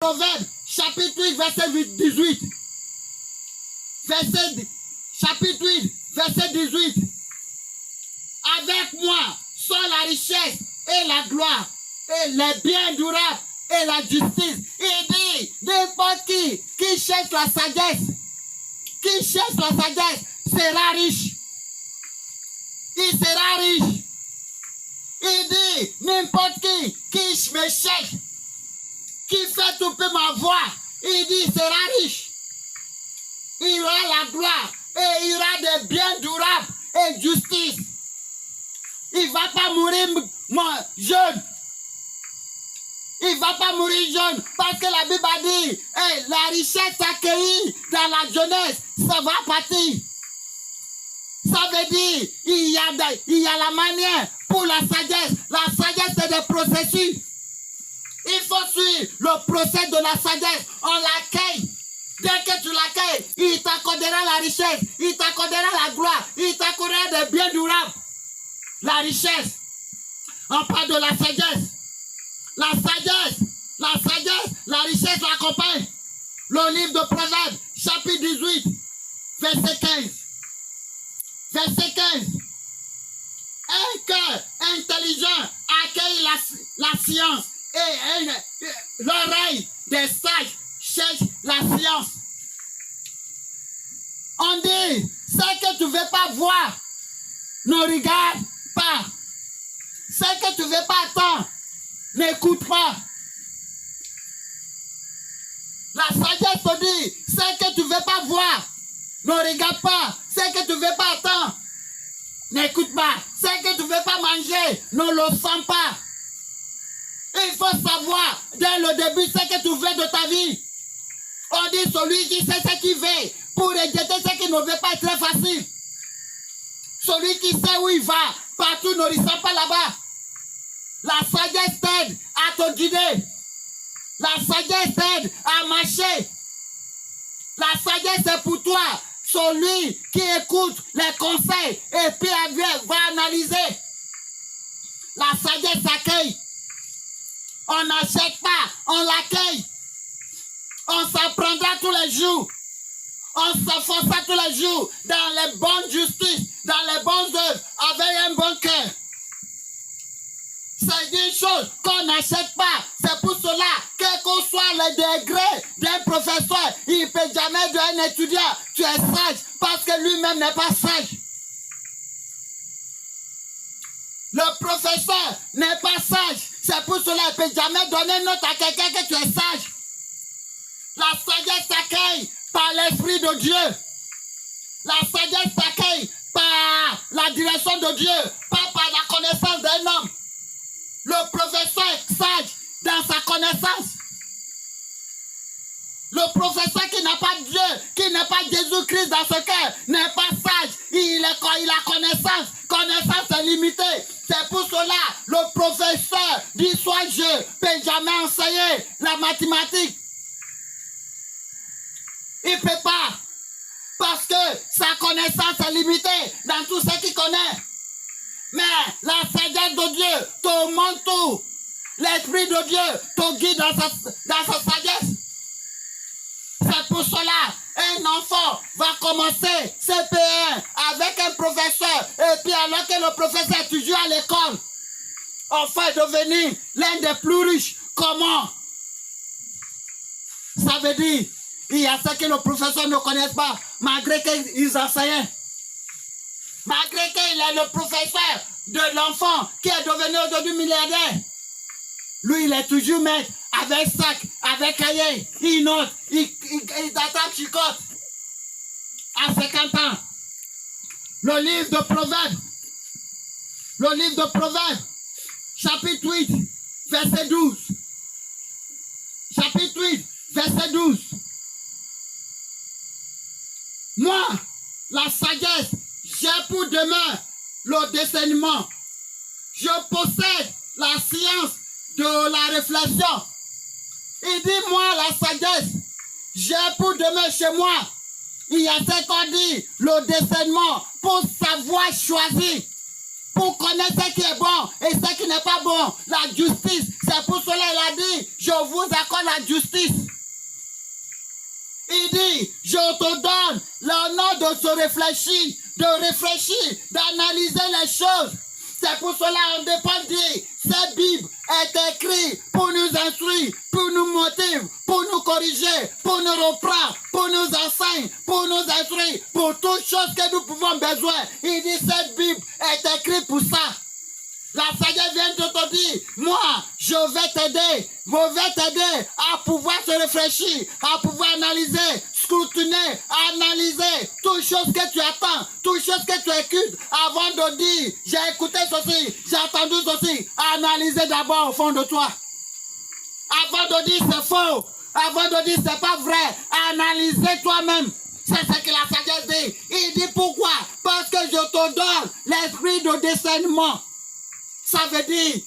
Proverbe, chapitre 8, verset 18. Chapitre 8, verset 18. Avec moi sont la richesse et la gloire, et les biens durables et la justice. Il dit, n'importe qui cherche la sagesse, sera riche. Il sera riche. Il dit, n'importe qui me cherche, qui fait tromper ma voix, il dit, sera riche. Il aura la gloire et il aura des biens durables et justice. Il ne va pas mourir jeune. Il ne va pas mourir jeune parce que la Bible a dit, hey, la richesse accueillie dans la jeunesse, ça va partir. Ça veut dire, il y a la manière pour la sagesse. La sagesse, c'est des processus. Il faut suivre le procès de la sagesse. On l'accueille. Dès que tu l'accueilles, il t'accordera la richesse, il t'accordera la gloire, il t'accordera des biens durables. La richesse. On parle de la sagesse. La richesse l'accompagne. Le livre de Proverbes, chapitre 18, verset 15. Verset 15. Un cœur intelligent accueille la science et l'oreille des sages cherche la science. On dit, ce que tu ne veux pas voir, ne regarde pas. Ce que tu ne veux pas attendre, n'écoute pas. La sagesse te dit, ce que tu ne veux pas voir, ne regarde pas. Ce que tu ne veux pas attendre, n'écoute pas. Ce que tu ne veux pas manger, ne le sens pas. Il faut savoir, dès le début, ce que tu veux de ta vie. On dit, celui qui sait ce qu'il veut, pour rejeter ce qui ne veut pas être très facile. Celui qui sait où il va, partout ne ressent pas là-bas. La sagesse t'aide à te guider. La sagesse t'aide à marcher. La sagesse est pour toi, celui qui écoute les conseils et puis va analyser. La sagesse s'accueille. On n'achète pas, on l'accueille. On s'apprendra tous les jours. On s'enfoncera tous les jours dans les bonnes justices, dans les bonnes œuvres, avec un bon cœur. C'est une chose qu'on n'achète pas. C'est pour cela, quel que soit le degré d'un professeur, il ne peut jamais dire à un étudiant, tu es sage, parce que lui-même n'est pas sage. Le professeur n'est pas sage. C'est pour cela qu'il ne peut jamais donner note à quelqu'un que tu es sage. La sagesse s'accueille par l'Esprit de Dieu. La sagesse s'accueille par la direction de Dieu, pas par la connaissance d'un homme. Le professeur est sage dans sa connaissance. Le professeur qui n'a pas Dieu, qui n'a pas Jésus-Christ dans ce cœur, n'est pas sage. Il a connaissance. Connaissance est limitée. C'est pour cela, le professeur dit soit je ne peut jamais enseigner la mathématique. Il ne peut pas. Parce que sa connaissance est limitée dans tout ce qu'il connaît. Mais la sagesse de Dieu te montre tout. L'Esprit de Dieu te guide dans sa sagesse. C'est pour cela, un enfant va commencer CP1 avec un professeur. Et puis alors que le professeur est toujours à l'école, on fait devenir l'un des plus riches. Comment? Ça veut dire, il y a ce que le professeur ne connaît pas, malgré qu'ils enseignent. Malgré qu'il est le professeur de l'enfant qui est devenu aujourd'hui milliardaire. Lui, il est toujours maître, avec sac, avec cahier. Il note, il attrape chicote. À 50 ans. Le livre de Proverbes, chapitre 8, verset 12. Chapitre 8, verset 12. Moi, la sagesse, j'ai pour demain le discernement. Je possède la science de la réflexion. Il dit, moi, la sagesse, j'ai pour demain chez moi. Il y a ce qu'on dit, le discernement, pour savoir choisir. pour connaître ce qui est bon et ce qui n'est pas bon. La justice, c'est pour cela il a dit, je vous accorde la justice. Il dit, je te donne l'honneur de se réfléchir, d'analyser les choses. C'est pour cela Paul dit, cette Bible est écrite pour nous instruire, pour nous motiver, pour nous corriger, pour nous reprendre, pour nous enseigner, pour nous instruire, pour toutes choses que nous pouvons besoin. Il dit, cette Bible est écrite pour ça. La sagesse vient de te dire, moi, je vais t'aider à pouvoir se réfléchir, à pouvoir analyser, scrutiner, analyser toutes choses que tu attends, toutes choses que tu écoutes, avant de dire, j'ai écouté ceci, j'ai entendu ceci, analyser d'abord au fond de toi. Avant de dire c'est faux, avant de dire c'est pas vrai, analyser toi-même. C'est ce que la sagesse dit. Il dit pourquoi? Parce que je te donne l'esprit de discernement. Ça veut dire